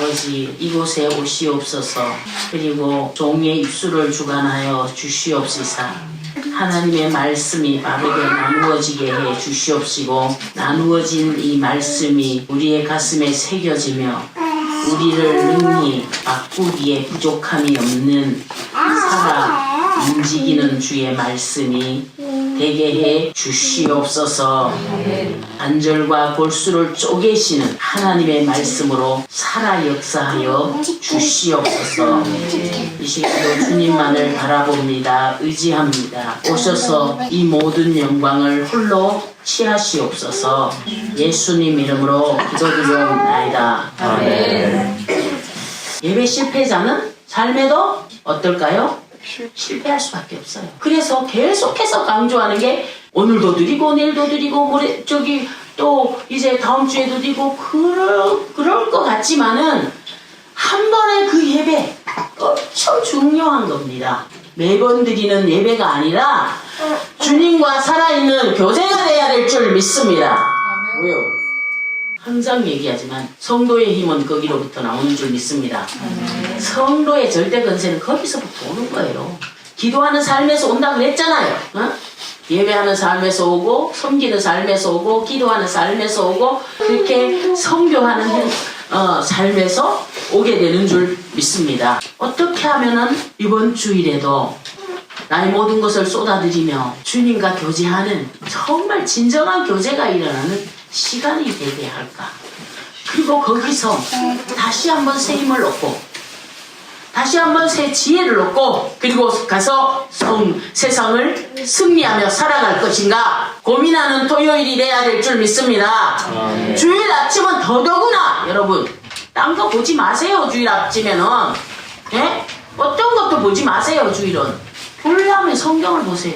아버지 이곳에 오시옵소서. 그리고 종의 입술을 주관하여 주시옵시사. 하나님의 말씀이 바르게 나누어지게 해 주시옵시고 나누어진 이 말씀이 우리의 가슴에 새겨지며 우리를 능히 바꾸기에 부족함이 없는 살아 움직이는 주의 말씀이 되게 해 주시옵소서. 관절과 골수를 쪼개시는 하나님의 말씀으로 살아 역사하여 주시옵소서. 이 시간도 주님만을 바라봅니다. 의지합니다. 오셔서 이 모든 영광을 홀로 취하시옵소서. 예수님 이름으로 기도드리옵나이다. 아멘. 예배 실패자는 삶에도 어떨까요? 실패할 수밖에 없어요. 그래서 계속해서 강조하는 게 오늘도 드리고 내일도 드리고 모레 또 이제 다음 주에도 드리고 그럴 것 같지만은 한 번의 그 예배 엄청 중요한 겁니다. 매번 드리는 예배가 아니라 주님과 살아있는 교제가 돼야 될 줄 믿습니다. 왜요? 항상 얘기하지만 성도의 힘은 거기로부터 나오는 줄 믿습니다. 성도의 절대 권세는 거기서부터 오는 거예요. 기도하는 삶에서 온다 그랬잖아요. 어? 예배하는 삶에서 오고 섬기는 삶에서 오고 기도하는 삶에서 오고 그렇게 성교하는 삶에서 오게 되는 줄 믿습니다. 어떻게 하면은 이번 주일에도 나의 모든 것을 쏟아들이며 주님과 교제하는 정말 진정한 교제가 일어나는 시간이 되게 할까. 그리고 거기서 다시 한번 새 힘을 얻고 다시 한번 새 지혜를 얻고 그리고 가서 세상을 승리하며 살아갈 것인가 고민하는 토요일이 돼야 될 줄 믿습니다. 주일 아침은 더더구나 여러분 딴 거 보지 마세요. 주일 아침에는 어떤 것도 보지 마세요. 주일은 보려면 성경을 보세요.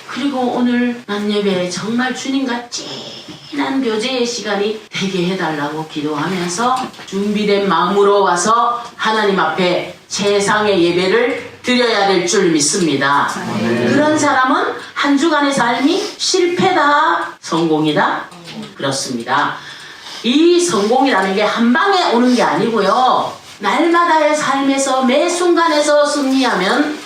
그리고 오늘 낮예배에 정말 주님과 진한 교제의 시간이 되게 해달라고 기도하면서 준비된 마음으로 와서 하나님 앞에 최상의 예배를 드려야 될 줄 믿습니다. 그런 사람은 한 주간의 삶이 실패다 성공이다 그렇습니다. 이 성공이라는 게 한 방에 오는 게 아니고요. 날마다의 삶에서 매 순간에서 승리하면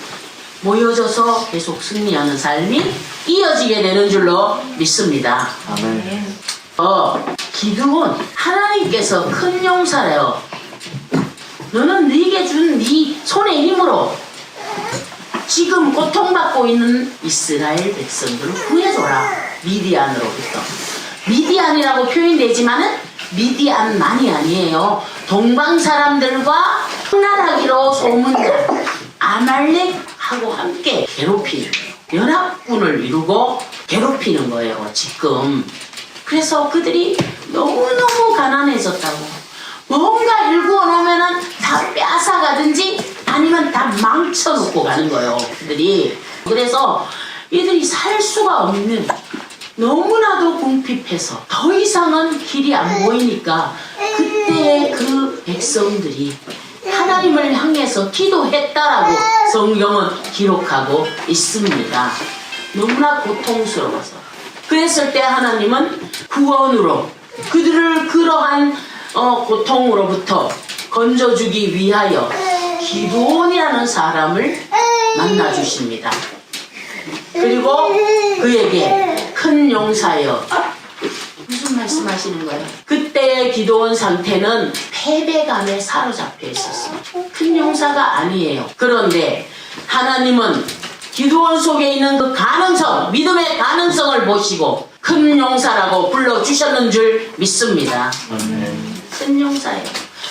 모여져서 계속 승리하는 삶이 이어지게 되는 줄로 믿습니다. 아멘. 기드온 하나님께서 큰 용사래요. 너는 네게 준 네 손의 힘으로 지금 고통받고 있는 이스라엘 백성들을 구해줘라. 미디안으로부터. 미디안이라고 표현되지만은 미디안만이 아니에요. 동방 사람들과 흥나라기로 소문난 아말렉하고 함께 괴롭히는 연합군을 이루고 괴롭히는 거예요. 지금. 그래서 그들이 너무너무 가난해졌다고. 뭔가 일구어 놓으면은 다 빼앗아가든지 아니면 다 망쳐놓고 가는 거예요. 그들이. 그래서 이들이 살 수가 없는 너무나도 궁핍해서 더 이상은 길이 안 보이니까 그때 그 백성들이 하나님을 향해서 기도했다라고 성경은 기록하고 있습니다. 너무나 고통스러워서. 그랬을 때 하나님은 구원으로 그들을 그러한 고통으로부터 건져주기 위하여 기드온이라는 사람을 만나주십니다. 그리고 그에게 큰 용사여 무슨 말씀하시는 거예요? 그때의 기드온 상태는 패배감에 사로잡혀 있었어요. 큰 용사가 아니에요. 그런데 하나님은 기드온 속에 있는 그 가능성, 믿음의 가능성을 보시고 큰 용사라고 불러주셨는 줄 믿습니다. 큰 용사예요.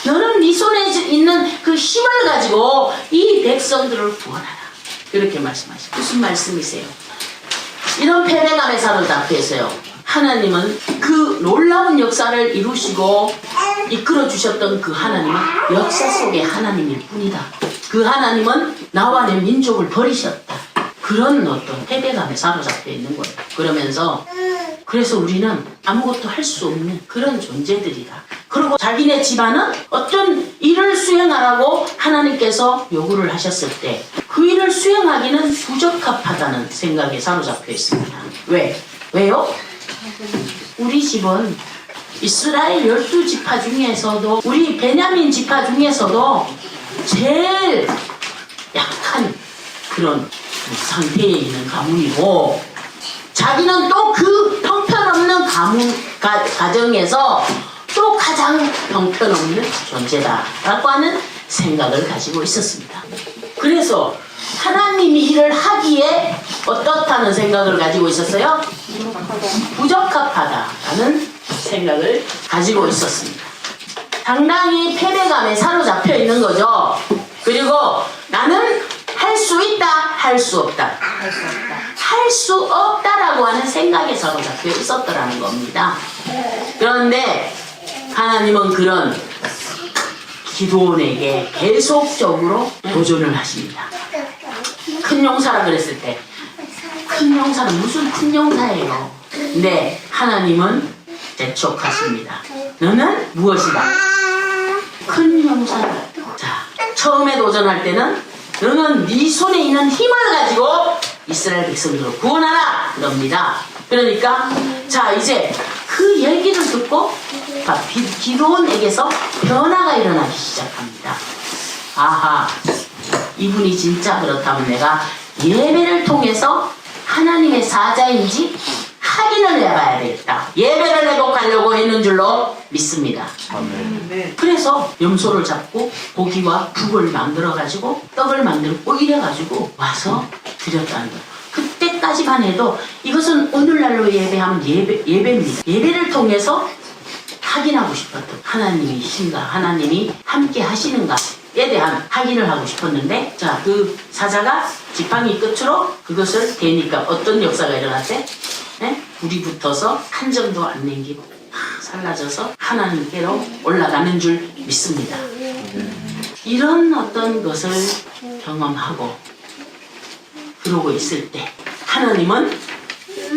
너는 네 손에 있는 그 힘을 가지고 이 백성들을 구원하라. 그렇게 말씀하시죠. 무슨 말씀이세요? 이런 패배감에 사로잡혀 있어요. 하나님은 그 놀라운 역사를 이루시고 이끌어 주셨던 그 하나님은 역사 속의 하나님일 뿐이다. 그 하나님은 나와 내 민족을 버리셨다. 그런 어떤 패배감에 사로잡혀 있는 거예요. 그래서 우리는 아무것도 할 수 없는 그런 존재들이다. 그리고 자기네 집안은 어떤 일을 수행하라고 하나님께서 요구를 하셨을 때 그 일을 수행하기는 부적합하다는 생각에 사로잡혀 있습니다. 왜요? 우리 집은 이스라엘 12지파 중에서도 우리 베냐민 지파 중에서도 제일 약한 그런 상태에 있는 가문이고, 자기는 또 그 형편없는 가정에서 또 가장 형편없는 존재다라고 하는 생각을 가지고 있었습니다. 그래서 하나님이 일을 하기에 어떻다는 생각을 가지고 있었어요? 부적합하다라는 생각을 가지고 있었습니다. 상당히 패배감에 사로잡혀 있는 거죠. 그리고 나는 할 수 있다, 할 수 없다. 할 수 없다라고 하는 생각에 사로잡혀 있었더라는 겁니다. 그런데 하나님은 그런 기도원에게 계속적으로 도전을 하십니다. 큰 용사라 그랬을 때, 큰 용사는 무슨 큰 용사예요? 근데 하나님은 재촉하십니다. 너는 무엇이다? 큰 용사다. 자, 처음에 도전할 때는 너는 네 손에 있는 힘을 가지고 이스라엘 백성들을 구원하라 그럽니다. 그러니까 자, 이제 그 얘기를 듣고 기도원에게서 변화가 일어나기 시작합니다. 아하, 이분이 진짜 그렇다면 내가 예배를 통해서 하나님의 사자인지 확인을 해봐야 되겠다. 예배를 회복하려고 했는 줄로 믿습니다. 아멘. 그래서 염소를 잡고 고기와 국을 만들어가지고 떡을 만들고 이래가지고 와서 드렸다는 거예요. 그때까지만 해도 이것은 오늘날로 예배하면 예배입니다. 예배를 통해서 확인하고 싶었던 하나님이신가, 하나님이 함께 하시는가에 대한 확인을 하고 싶었는데, 자, 그 사자가 지팡이 끝으로 그것을 대니까 어떤 역사가 일어났대? 네? 불이 붙어서 한 점도 안 남기고 살라져서 하나님께로 올라가는 줄 믿습니다. 이런 어떤 것을 경험하고 그러고 있을 때 하나님은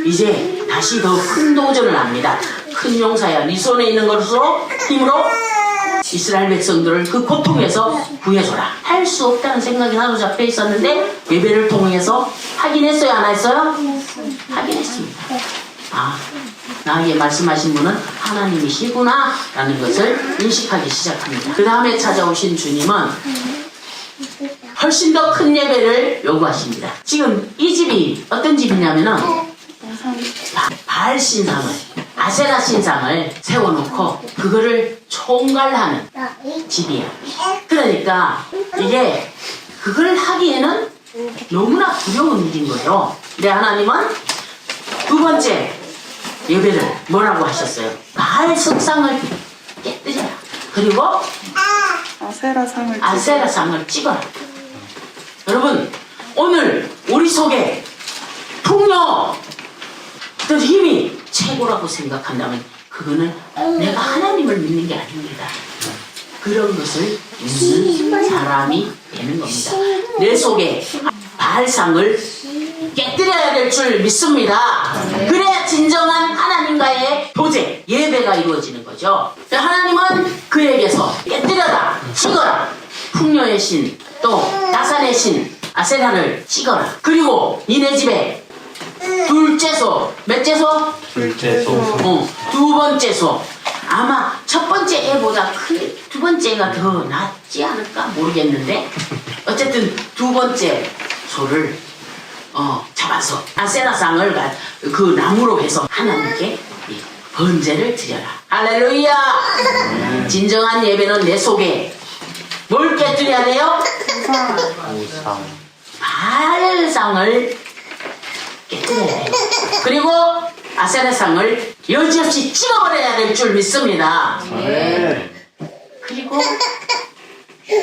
이제 다시 더 큰 도전을 합니다. 큰 용사야, 네 손에 있는 것으로 힘으로 이스라엘 백성들을 그 고통에서 구해줘라. 할 수 없다는 생각이 나도 잡혀 있었는데 예배를 통해서 확인했어요, 안 했어요? 확인했습니다. 아, 나에게 말씀하신 분은 하나님이시구나 라는 것을 인식하기 시작합니다. 그 다음에 찾아오신 주님은 훨씬 더 큰 예배를 요구하십니다. 지금 이 집이 어떤 집이냐면은 바알 신상을, 아세라 신상을 세워놓고 그거를 총괄하는 집이에요. 그러니까 이게 그걸 하기에는 너무나 두려운 일인 거죠. 근데 하나님은 두 번째 예배를 뭐라고 하셨어요? 바알 석상을 깨뜨려라. 그리고 아세라상을 찍어라. 여러분, 오늘 우리 속에 풍요 어떤 힘이 최고라고 생각한다면 그거는 내가 하나님을 믿는 게 아닙니다. 그런 것을 믿는 사람이 되는 겁니다. 내 속에 바알상을 깨뜨려야 될 줄 믿습니다. 그래야 진정한 하나님과의 교제, 예배가 이루어지는 거죠. 하나님은 그에게서 깨뜨려라, 찍어라. 풍요의 신, 또 나산의 신 아세라를 찍어라. 그리고 니네 집에 둘째소, 몇째소? 둘째소. 두 번째소. 아마 첫 번째 애보다 두 번째가 더 낫지 않을까 모르겠는데, 어쨌든 두 번째 소를 잡아서 아세라상을 그 나무로 해서 하나님께 번제를 드려라. 할렐루야. 진정한 예배는 내 속에 뭘 깨뜨려야 돼요? 바알상을 깨뜨려야 해요. 그리고 아세라상을 여지없이 찍어버려야 될 줄 믿습니다. 그리고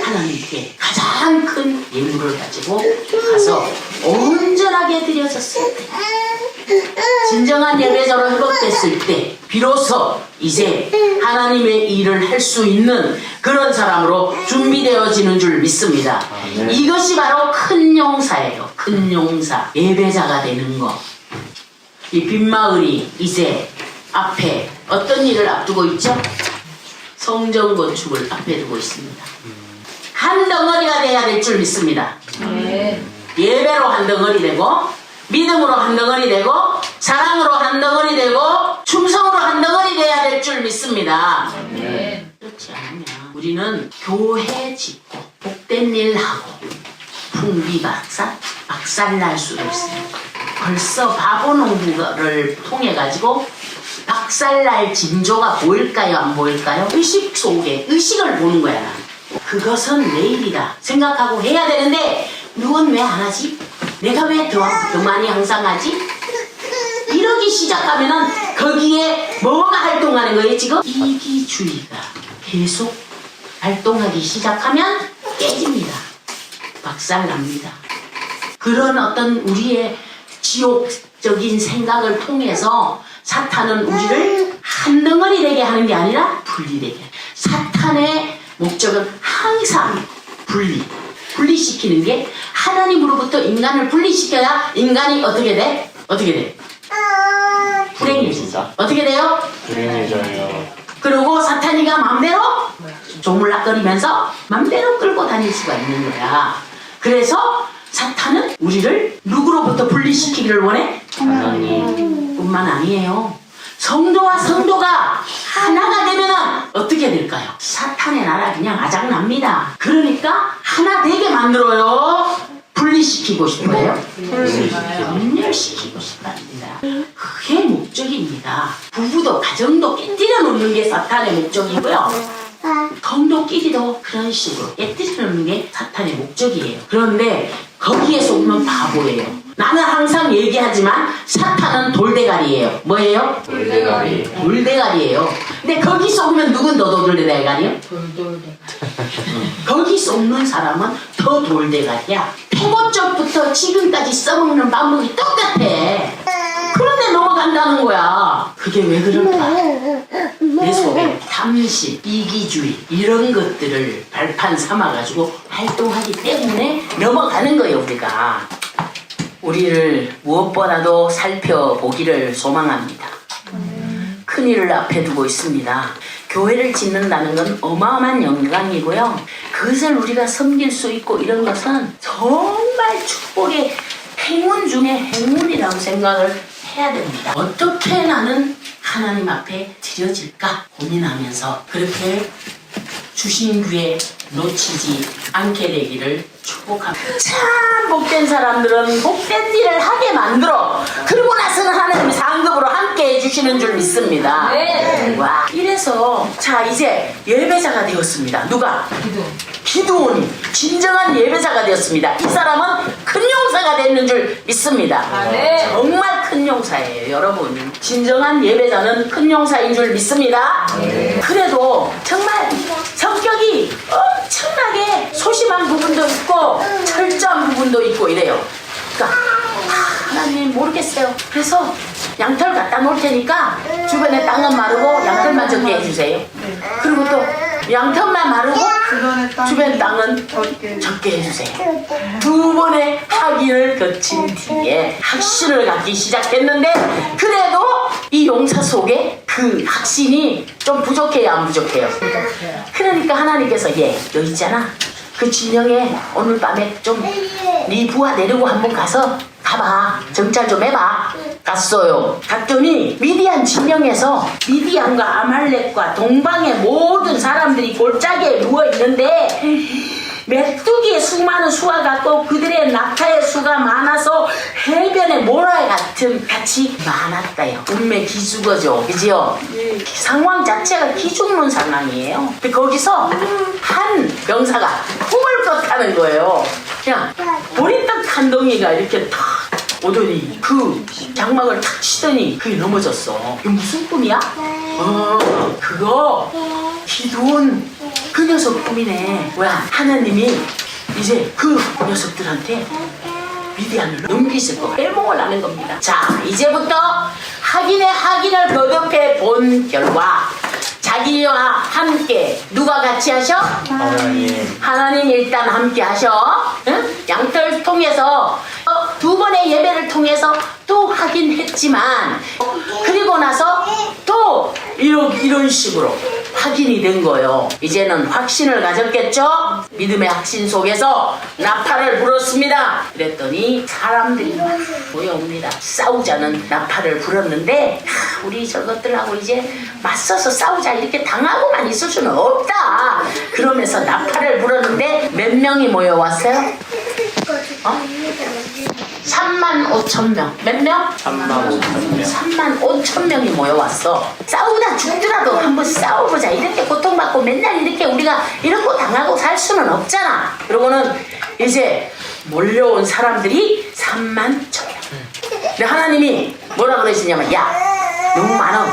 하나님께 가장 큰 예물을 가지고 가서 온전하게 드려졌을 때, 진정한 예배자로 회복됐을 때 비로소 이제 하나님의 일을 할 수 있는 그런 사람으로 준비되어지는 줄 믿습니다. 이것이 바로 큰 용사예요. 큰 용사, 예배자가 되는 것. 이 빈마을이 이제 앞에 어떤 일을 앞두고 있죠? 성전 건축을 앞에 두고 있습니다. 한 덩어리가 돼야 될 줄 믿습니다. 예배로 한 덩어리 되고, 믿음으로 한 덩어리 되고, 사랑으로 한 덩어리 되고, 충성으로 한 덩어리 돼야 해야 될 줄 믿습니다. 네. 그렇지 않으면 우리는 교회 짓고 복된 일 하고 박살날 수도 있어요. 벌써 바보 농부를 통해 가지고 박살날 징조가 보일까요? 안 보일까요? 의식 속에 의식을 보는 거야. 그것은 내일이다 생각하고 해야 되는데 누군 왜 안 하지? 내가 왜 더 많이 항상 하지? 이러기 시작하면은 거기에 뭐가 활동하는 거예요 지금? 이기주의가 계속 활동하기 시작하면 깨집니다. 박살납니다. 그런 어떤 우리의 지옥적인 생각을 통해서 사탄은 우리를 한 덩어리 되게 하는 게 아니라 분리되게. 사탄의 목적은 항상 분리시키는 게 하나님으로부터 인간을 분리시켜야 인간이 어떻게 돼? 불행해진다. 어떻게 돼요? 불행해져요. 그리고 사탄이가 맘대로 조물락거리면서 맘대로 끌고 다닐 수가 있는 거야. 그래서 사탄은 우리를 누구로부터 분리시키기를 원해? 하나님. 뿐만 아니에요. 성도와 성도가 하나가 되면 어떻게 될까요? 사탄의 나라 그냥 아작납니다. 그러니까 하나 되게 만들어요. 분리시키고 싶어요. 분열시키고 싶답니다. 그게 목적입니다. 부부도 가정도 깨뜨려 놓는 게 사탄의 목적이고요. 성도끼리도 그런 식으로 깨뜨려 놓는 게 사탄의 목적이에요. 그런데 거기에 속으면 바보예요. 나는 항상 얘기하지만 사탄은 돌대가리예요. 뭐예요? 돌대가리예요. 근데 거기 속으면 누군 더 돌대가리요? 돌대가리. 거기 속는 사람은 더 돌대가리야. 태고적부터 지금까지 써먹는 방법이 똑같아. 그런데 넘어간다는 거야. 그게 왜 그럴까? 내 속에 탐심, 이기주의 이런 것들을 발판 삼아가지고 활동하기 때문에 넘어가는 거예요. 우리를 무엇보다도 살펴보기를 소망합니다. 큰일을 앞에 두고 있습니다. 교회를 짓는다는 건 어마어마한 영광이고요. 그것을 우리가 섬길 수 있고 이런 것은 정말 축복의 행운 중에 행운이라고 생각을 해야 됩니다. 어떻게 나는 하나님 앞에 드려질까 고민하면서 그렇게 주신 기회 놓치지 않게 되기를 축복합니다. 참 복된 사람들은 복된 일을 하게 만들어 그러고 나서는 하나님이 상급으로 함께 해주시는 줄 믿습니다. 네. 와, 이래서 자 이제 예배자가 되었습니다. 누가? 기드온이 진정한 예배자가 되었습니다. 이 사람은 큰 용사가 되는 줄 믿습니다. 네. 정말 큰 용사예요. 여러분 진정한 예배자는 큰 용사인 줄 믿습니다. 그래도 정말 성격이 엄청나게 소심한 부분도 있고 철저한 부분도 있고 이래요. 그러니까 하나님 모르겠어요. 그래서 양털 갖다 놓을 테니까 주변에 땅은 마르고 양털만 적게 해주세요. 그리고 또 양털만 마르고 주변 땅은 적게 해주세요. 두 번의 학위를 거친 뒤에 확신을 갖기 시작했는데 그래도 이 용사 속에 그 확신이 좀 부족해요, 안 부족해요? 그러니까 하나님께서 너 있잖아. 그 진영에 오늘 밤에 좀 네 부하 데리고 한번 가봐. 정찰 좀 해봐. 갔어요. 갔더니 미디안 진영에서 미디안과 아말렉과 동방의 모든 사람들이 골짜기에 누워있는데 메뚜기의 수많은 수가 같고 그들의 낙타의 수가 많아서 해변의 모래 같이 많았다요. 운매 기죽어져, 그지요? 상황 자체가 기죽는 상황이에요. 근데 거기서 한 병사가 꿈을 꿨다는 거예요. 그냥 보리떡 한 덩이가 이렇게 탁 오더니 그 장막을 탁 치더니 그게 넘어졌어. 이게 무슨 꿈이야? 그거 기도원 그 녀석 꿈이네. 뭐야? 하나님이 이제 그 녀석들한테 미디안을 넘기실 거 해몽을 하는 겁니다. 자, 이제부터 확인을 거듭해 본 결과 자기와 함께 누가 같이 하셔? 하나님. 하나님 일단 함께 하셔. 응? 양털 통해서 두 번의 예배를 통해서 또 하긴 했지만 그리고 나서 또 이런 식으로 확인이 된 거예요. 이제는 확신을 가졌겠죠? 믿음의 확신 속에서 나팔을 불었습니다. 그랬더니 사람들이 막 모여옵니다. 싸우자는 나팔을 불었는데 우리 저것들하고 이제 맞서서 싸우자 이렇게 당하고만 있을 수는 없다. 그러면서 나팔을 불었는데 몇 명이 모여왔어요? 35,000명. 몇 명? 35,000명. 35,000명이 모여왔어. 싸우다 죽더라도 한번 싸워보자. 이렇게 고통받고 맨날 이렇게 우리가 이렇고 당하고 살 수는 없잖아. 그러고는 이제 몰려온 사람들이 31,000명. 근데 하나님이 뭐라 그러시냐면 야 너무 많아.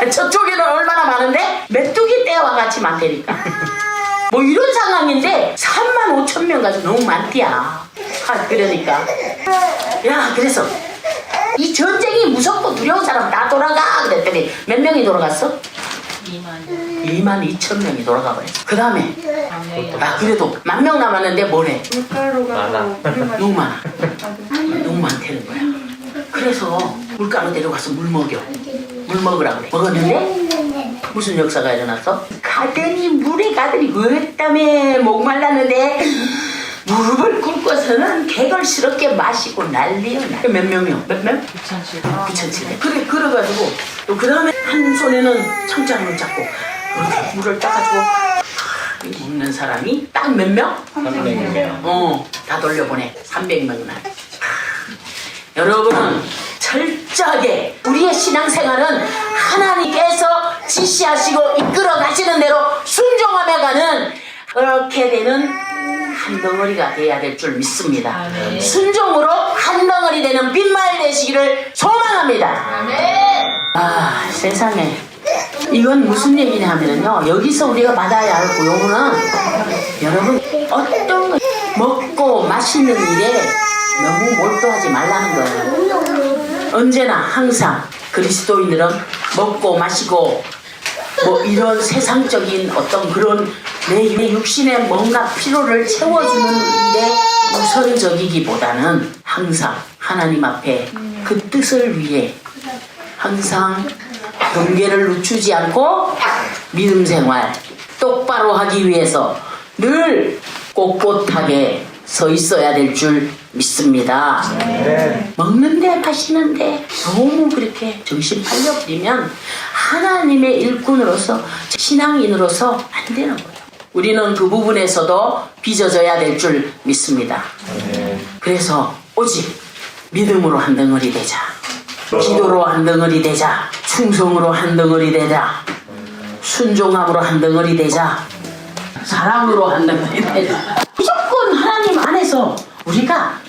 저쪽에는 얼마나 많은데 메뚜기 떼와 같이 많다니까. 뭐 이런 상황인데 35,000명 가지고 너무 많디야. 그러니까 야 그래서 이 전쟁이 무섭고 두려운 사람 다 돌아가 그랬더니 몇 명이 돌아갔어? 22,000명이 돌아가 버렸어. 그 다음에 그래도 10,000명 남았는데 뭐래? 많아. 너무 많아. 너무 많다는 거야. 그래서 물가로 데려가서 물 먹여. 물 먹으라 그래. 먹었는데 무슨 역사가 일어났어? 가더니 물에 가더니 그랬다며 목말랐는데 무릎을 꿇고서는 개걸스럽게 마시고 난리야. 몇 명이요? 몇 명? 9,700. 그래 그래가지고 또 그 다음에 한 손에는 청장을 잡고 이렇게 물을 따가지고 먹는 사람이 딱 몇 명? 300명. 다 돌려보내. 300명이나. 여러분은 철저하게 우리의 신앙생활은 하나님께서 지시하시고 이끌어 가시는 대로 순종하며 가는 그렇게 되는 한 덩어리가 돼야 될 줄 믿습니다. 순종으로 한 덩어리 되는 빈말 되시기를 소망합니다. 세상에 이건 무슨 얘기냐 하면요, 여기서 우리가 받아야 할 고용은 여러분 어떤 거 먹고 마시는 일에 너무 몰두하지 말라는 거예요. 언제나 항상 그리스도인들은 먹고 마시고 뭐 이런 세상적인 어떤 그런 내 육신의 뭔가 피로를 채워주는 일에 우선적이기보다는 항상 하나님 앞에 그 뜻을 위해 항상 경계를 늦추지 않고 믿음 생활 똑바로 하기 위해서 늘 꼿꼿하게 서 있어야 될 줄 믿습니다. 먹는데 마시는데 너무 그렇게 정신 팔려버리면 하나님의 일꾼으로서 신앙인으로서 안 되는 거예요. 우리는 그 부분에서도 빚어져야 될 줄 믿습니다. 그래서 오직 믿음으로 한 덩어리 되자, 기도로 한 덩어리 되자, 충성으로 한 덩어리 되자, 순종함으로 한 덩어리 되자, 사랑으로 한 덩어리 되자. 무조건 하나님 안에서 우리가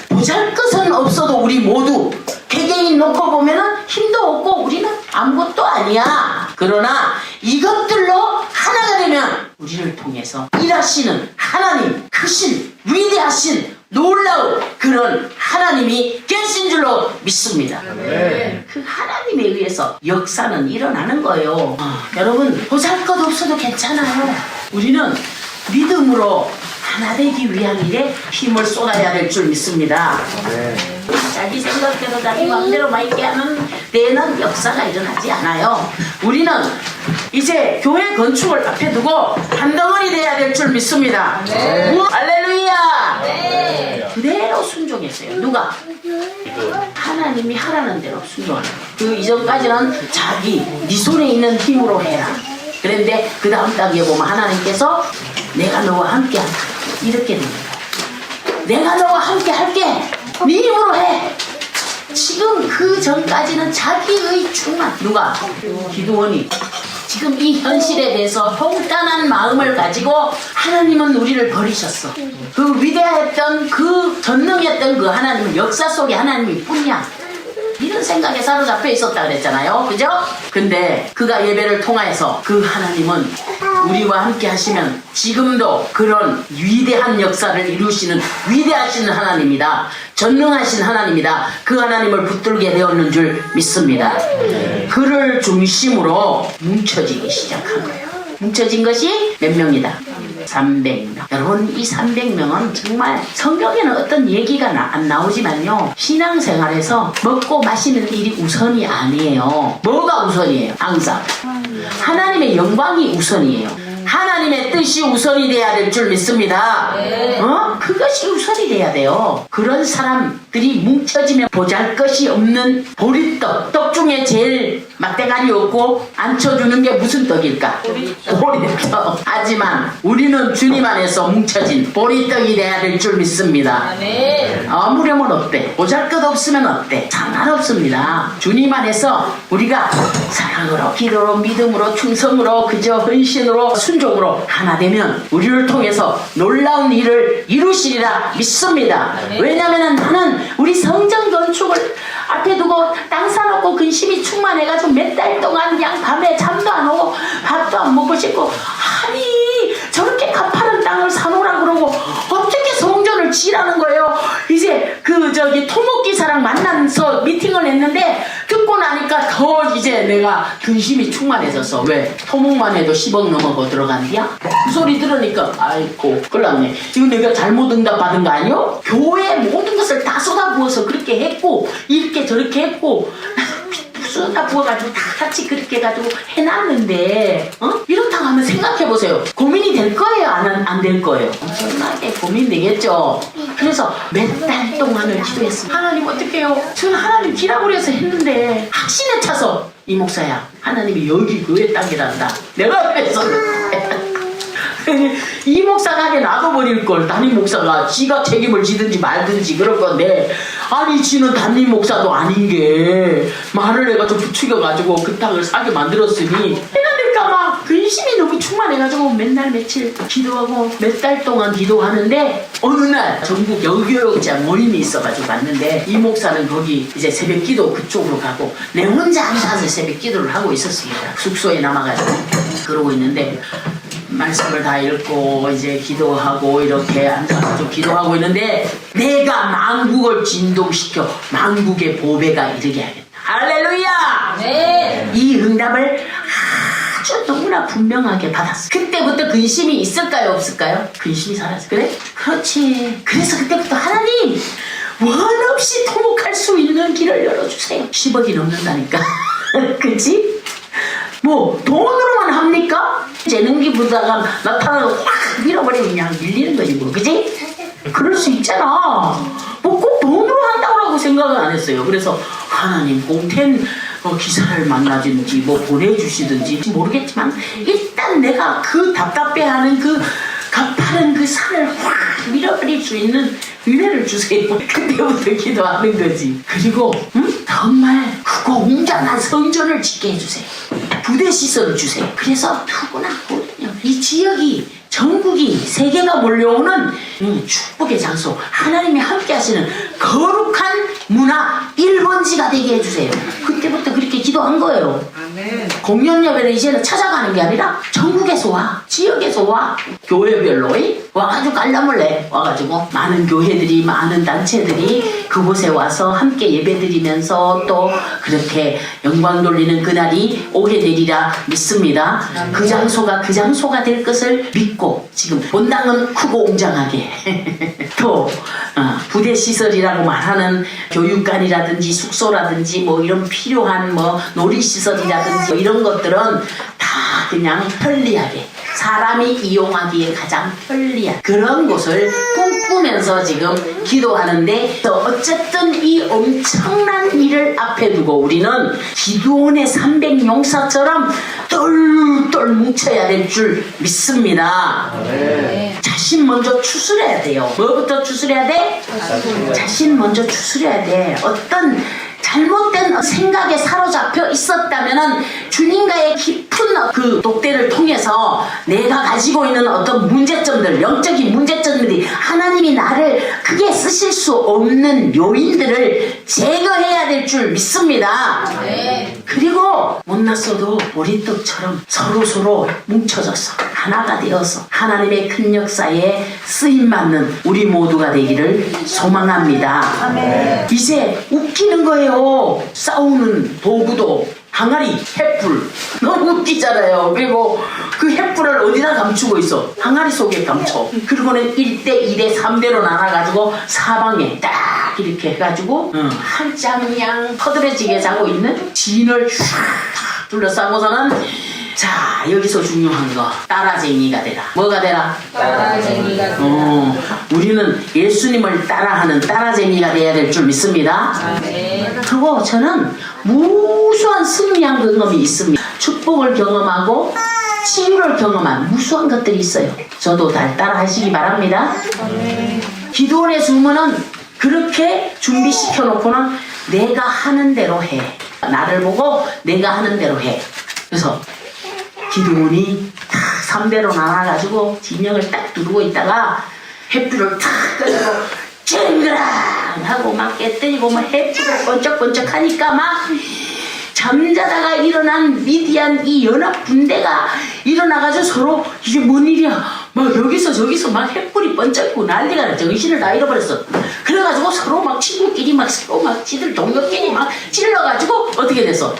보잘것은 없어도 우리 모두 개개인 놓고 보면은 힘도 없고 우리는 아무것도 아니야. 그러나 이것들로 하나가 되면 우리를 통해서 일하시는 하나님, 크신 위대하신 놀라운 그런 하나님이 계신 줄로 믿습니다. 그 하나님에 의해서 역사는 일어나는 거예요. 여러분 보잘것 없어도 괜찮아요. 우리는 믿음으로 하나 되기 위한 일에 힘을 쏟아야 될 줄 믿습니다. 자기 생각대로 자기 마음대로 막 이렇게 하는 데는 역사가 일어나지 않아요. 우리는 이제 교회 건축을 앞에 두고 한 덩어리 돼야 될 줄 믿습니다. 할렐루야. 그대로 순종했어요. 누가? 하나님이 하라는 대로 순종하는 거예요. 그 이전까지는 자기 네 손에 있는 힘으로 해라. 그런데 그 다음 단계에 보면 하나님께서 내가 너와 함께 한다. 이렇게 됩니다. 내가 너와 함께 할게. 네 힘으로 해. 지금 그 전까지는 자기의 충만. 누가? 기도원이. 지금 이 현실에 대해서 통탄한 마음을 가지고 하나님은 우리를 버리셨어. 그 위대했던 그 전능했던 그 하나님은 역사 속에 하나님이 뿐이야. 이런 생각에 사로잡혀 있었다 그랬잖아요. 그죠? 근데 그가 예배를 통하여서 그 하나님은 우리와 함께 하시면 지금도 그런 위대한 역사를 이루시는 위대하신 하나님이다. 전능하신 하나님이다. 그 하나님을 붙들게 되었는 줄 믿습니다. 그를 중심으로 뭉쳐지기 시작한 거예요. 뭉쳐진 것이 몇 명이다? 300명. 여러분, 이 300명은 정말 성경에는 어떤 얘기가 안 나오지만요, 신앙생활에서 먹고 마시는 일이 우선이 아니에요. 뭐가 우선이에요? 항상 하나님의 영광이 우선이에요. 하나님의 뜻이 우선이 돼야 될 줄 믿습니다. 그것이 우선이 돼야 돼요. 그런 사람들이 뭉쳐지면 보잘것이 없는 보리떡. 떡 중에 제일 막대가리 없고 앉혀주는 게 무슨 떡일까? 보리떡. 하지만 우리는 주님 안에서 뭉쳐진 보리떡이 돼야 될 줄 믿습니다. 아무렴은 어때? 보잘것 없으면 어때? 상관없습니다. 주님 안에서 우리가 사랑으로, 기도로, 믿음으로, 충성으로, 그저 헌신으로, 순종으로 하나 되면 우리를 통해서 놀라운 일을 이루시리라 믿습니다. 왜냐하면 나는 우리 성전 건축을 앞에 두고 땅 사놓고 근심이 충만해가지고 몇 달 동안 그냥 밤에 잠도 안 오고 밥도 안 먹고 싶고, 아니 저렇게 가파른 땅을 사놓으라 그러고 어떻게 성전을 지으라는 거예요. 이제 토목기사랑 만나서 미팅을 했는데 듣고 나니까 더 이제 내가 근심이 충만해졌어. 왜? 토목만 해도 10억 넘어가 들어간디야? 그 소리 들으니까 아이고 끌랐네. 이거 내가 잘못 응답받은 거 아니요? 교회에 모든 것을 다 쏟아부어서 그렇게 했고 이렇게 저렇게 했고 쏟아 부어가지고 다 같이 그렇게 해가지고 해놨는데 이렇다고 하면 생각해보세요. 고민이 될 거예요? 안 될 거예요? 엄청나게 고민되겠죠. 그래서 몇 달 동안을 기도했습니다. 하나님 어떡해요? 저는 하나님 기라고 그래서 했는데 확신에 차서 이 목사야, 하나님이 여기 교회 땅이란다. 내가 그랬었는데 이 목사가 하게 놔둬버릴 걸. 담임 목사가 지가 책임을 지든지 말든지 그럴 건데, 아니 지는 담임 목사도 아닌 게 말을 해가지고 부추겨가지고 그 땅을 사게 만들었으니 해나니까 막 근심이 너무 충만해가지고 맨날 며칠 기도하고 몇 달 동안 기도하는데, 어느 날 전국 여교육자 모임이 있어가지고 갔는데 이 목사는 거기 이제 새벽기도 그쪽으로 가고 내 혼자 앉아서 새벽기도를 하고 있었습니다. 숙소에 남아가지고 그러고 있는데 말씀을 다 읽고 이제 기도하고 이렇게 앉아서 기도하고 있는데, 내가 만국을 진동시켜 만국의 보배가 이르게 하겠다. 할렐루야! 네. 이 응답을 아주 너무나 분명하게 받았어. 그때부터 근심이 있을까요, 없을까요? 근심이 사라졌어. 그래? 그렇지. 그래서 그때부터 하나님 원 없이 토목할 수 있는 길을 열어주세요. 10억이 넘는다니까. 그치? 뭐 돈으로만 합니까? 재능기 부자가 나타나서 확 밀어버리면 그냥 밀리는 거지 뭐, 그지? 그럴 수 있잖아. 뭐 꼭 돈으로 한다고 생각은 안 했어요. 그래서 하나님 공텐 기사를 만나든지 뭐 보내주시든지 모르겠지만 일단 내가 그 답답해하는 그 가파른 그 산을 확 밀어버릴 수 있는 은혜를 주세요. 그때부터 기도하는 거지. 그리고 정말 크고 웅장한 성전을 짓게 해주세요. 부대 시설을 주세요. 그래서 누구나 이 지역이, 전국이, 세계가 몰려오는 축복의 장소, 하나님이 함께 하시는 거룩한 문화 1번지가 되게 해주세요. 그때부터 그렇게 기도한 거예요. 아멘. 공연 예배를 이제는 찾아가는 게 아니라 전국에서 와, 지역에서 와, 교회별로 와가지고 깔라몰래 와가지고 많은 교회들이, 많은 단체들이 그곳에 와서 함께 예배드리면서 또 그렇게 영광 돌리는 그날이 오게 되리라 믿습니다. 아멘. 그 장소가 될 것을 믿고 지금 본당은 크고 웅장하게 또 부대 시설이라고 말하는 교육관이라든지 숙소라든지 뭐 이런 필요한 뭐 놀이시설이라든지 뭐 이런 것들은 다 그냥 편리하게 사람이 이용하기에 가장 편리한 그런 곳을 꿈꾸면서 지금 기도하는데, 또 어쨌든 이 엄청난 일을 앞에 두고 우리는 기도원의 300용사처럼 똘똘 뭉쳐야 될 줄 믿습니다. 네. 자신 먼저 추스려야 돼요. 뭐부터 추스려야 돼? 자신 먼저 추스려야 돼. 어떤 잘못된 생각에 사로잡혀 있었다면은 주님과의 깊은 그 독대를 통해서 내가 가지고 있는 어떤 문제점들, 영적인 문제점들이 하나님이 나를 크게 쓰실 수 없는 요인들을 제거해야 될 줄 믿습니다. 네. 그리고 못났어도 보리떡처럼 서로 뭉쳐져서 하나가 되어서 하나님의 큰 역사에 쓰임받는 우리 모두가 되기를 소망합니다. 아멘. 이제 웃기는 거예요. 싸우는 도구도 항아리, 횃불. 너무 웃기잖아요. 그리고 그 횃불을 어디다 감추고 있어? 항아리 속에 감춰. 그리고는 1대, 2대, 3대로 나눠가지고 사방에 딱 이렇게 해가지고 한짬양 퍼들어지게 자고 있는 진을 쫙 둘러싸고서는 자, 여기서 중요한 거 따라쟁이가 되라. 뭐가 되라? 따라쟁이가 되라. 우리는 예수님을 따라하는 따라쟁이가 돼야 될 줄 믿습니다. 아멘. 그리고 저는 무수한 승리한 경험이 있습니다. 축복을 경험하고 치유를 경험한 무수한 것들이 있어요. 저도 다 따라하시기 바랍니다. 기도원의 주문은 그렇게 준비시켜 놓고는 내가 하는 대로 해. 나를 보고 내가 하는 대로 해. 그래서 기도원이 탁 3대로 나눠가지고 진영을 딱 두르고 있다가 횃불을 탁 끄고 쨍그랑 하고 막 깨뜨리고 막 횃불을 번쩍번쩍 하니까 막 잠자다가 일어난 미디안 이 연합 군대가 일어나가지고 서로 이게 뭔 일이야 막 여기서 저기서 막 횃불이 번쩍이고 난리가 나. 정신을 다 잃어버렸어. 그래가지고 서로 막 친구끼리 막 서로 막 지들 동료끼리 막 찔러가지고 어떻게 됐어?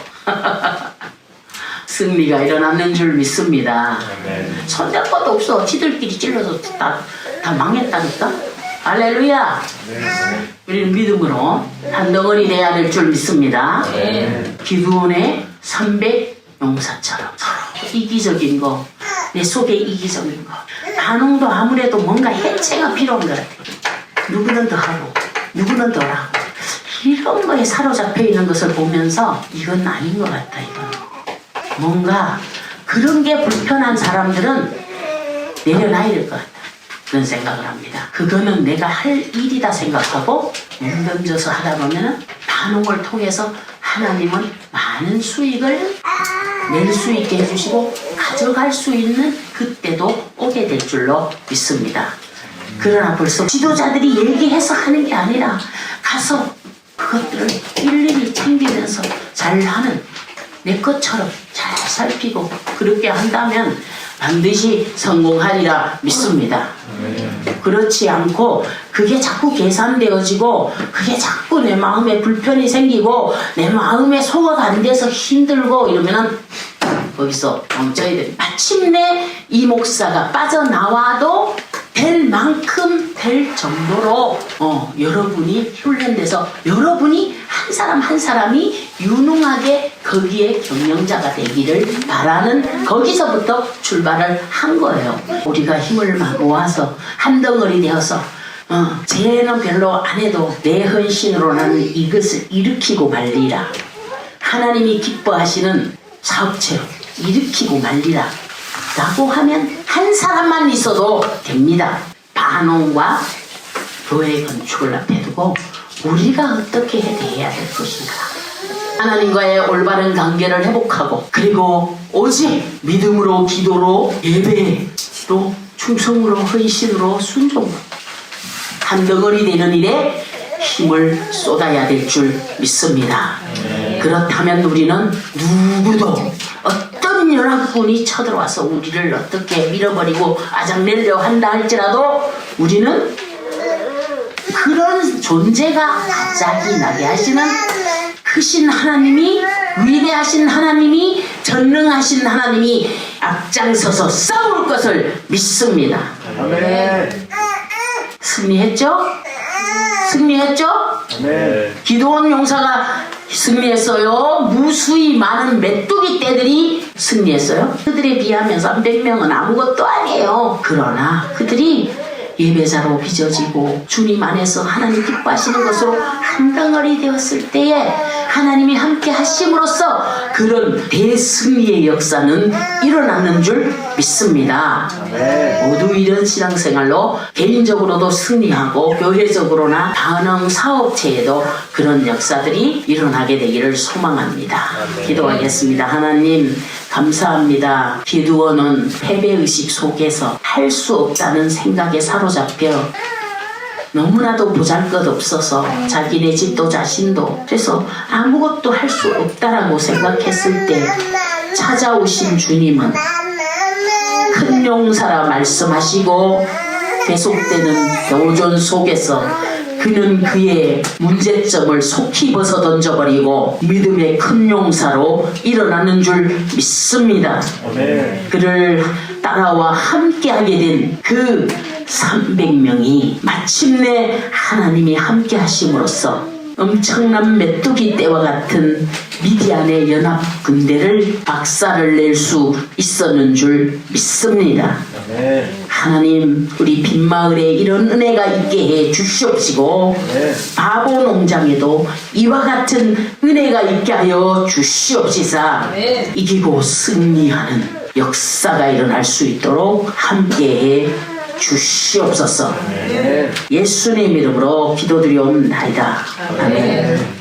승리가 일어났는 줄 믿습니다. 손댈 것도 없어. 지들끼리 찔러서 다 망했다니까. 할렐루야. 우리는 믿음으로 한 덩어리 돼야 될 줄 믿습니다. 기드온의 300 용사처럼 서로 이기적인 거, 내 속에 이기적인 거, 반응도 아무래도 뭔가 해체가 필요한 것 같아. 누구는 더 하고 누구는 덜 하고 이런 거에 사로잡혀 있는 것을 보면서 이건 아닌 것 같다. 이건 뭔가 그런 게 불편한 사람들은 내려놔야 될 것 같다. 그런 생각을 합니다. 그거는 내가 할 일이다 생각하고 문 던져서 하다 보면 반응을 통해서 하나님은 많은 수익을 낼 수 있게 해주시고 가져갈 수 있는 그때도 오게 될 줄로 믿습니다. 그러나 벌써 지도자들이 얘기해서 하는 게 아니라 가서 그것들을 일일이 챙기면서 잘하는 내 것처럼 잘 살피고 그렇게 한다면 반드시 성공하리라 믿습니다. 그렇지 않고 그게 자꾸 계산되어지고 그게 자꾸 내 마음에 불편이 생기고 내 마음에 소화가 안 돼서 힘들고 이러면은 거기서 멈춰야 돼. 마침내 이 목사가 빠져나와도 될 만큼 될 정도로 여러분이 훈련돼서 여러분이 한 사람 한 사람이 유능하게 거기에 경영자가 되기를 바라는 거기서부터 출발을 한 거예요. 우리가 힘을 모아서 한 덩어리 되어서 쟤는 별로 안 해도 내 헌신으로 나는 이것을 일으키고 말리라. 하나님이 기뻐하시는 사업체로 일으키고 말리라 라고 하면 한 사람만 있어도 됩니다. 반응과 교회 건축을 앞에 두고 우리가 어떻게 해야 될 것인가. 하나님과의 올바른 관계를 회복하고 그리고 오직 믿음으로 기도로 예배로 충성으로 헌신으로 순종으로 한 덩어리 되는 일에 힘을 쏟아야 될 줄 믿습니다. 그렇다면 우리는 누구도 어떤 연합군이 쳐들어와서 우리를 어떻게 밀어버리고 아작내려 한다 할지라도 우리는 그런 존재가 갑자기 나게 하시는 크신 하나님이 위대하신 하나님이 전능하신 하나님이 앞장서서 싸울 것을 믿습니다. 아멘. 승리했죠? 승리했죠? 아멘. 기드온 용사가 승리했어요. 무수히 많은 메뚜기 떼들이 승리했어요. 그들에 비하면 300명은 아무것도 아니에요. 그러나 그들이 예배자로 빚어지고 주님 안에서 하나님 기뻐하시는 것으로 한 덩어리 되었을 때에 하나님이 함께 하심으로써 그런 대승리의 역사는 일어나는 줄 믿습니다. 모두 이런 신앙생활로 개인적으로도 승리하고 교회적으로나 반응 사업체에도 그런 역사들이 일어나게 되기를 소망합니다. 기도하겠습니다. 하나님 감사합니다. 기드온은 패배의식 속에서 할 수 없다는 생각에 사로잡혀 너무나도 보잘것없어서 자기네 집도 자신도 그래서 아무것도 할 수 없다라고 생각했을 때 찾아오신 주님은 큰 용사라 말씀하시고 계속되는 교전 속에서 그는 그의 문제점을 속히 벗어 던져버리고 믿음의 큰 용사로 일어나는 줄 믿습니다. 아멘. 그를 따라와 함께하게 된 그 300명이 마침내 하나님이 함께 하심으로써 엄청난 메뚜기 떼와 같은 미디안의 연합 군대를 박살을 낼 수 있었는 줄 믿습니다. 아멘. 하나님, 우리 빈마을에 이런 은혜가 있게 해 주시옵시고 네. 바보 농장에도 이와 같은 은혜가 있게 하여 주시옵시사 네. 이기고 승리하는 역사가 일어날 수 있도록 함께해 주시옵소서. 네. 예수님 이름으로 기도드리옵나이다. 아멘.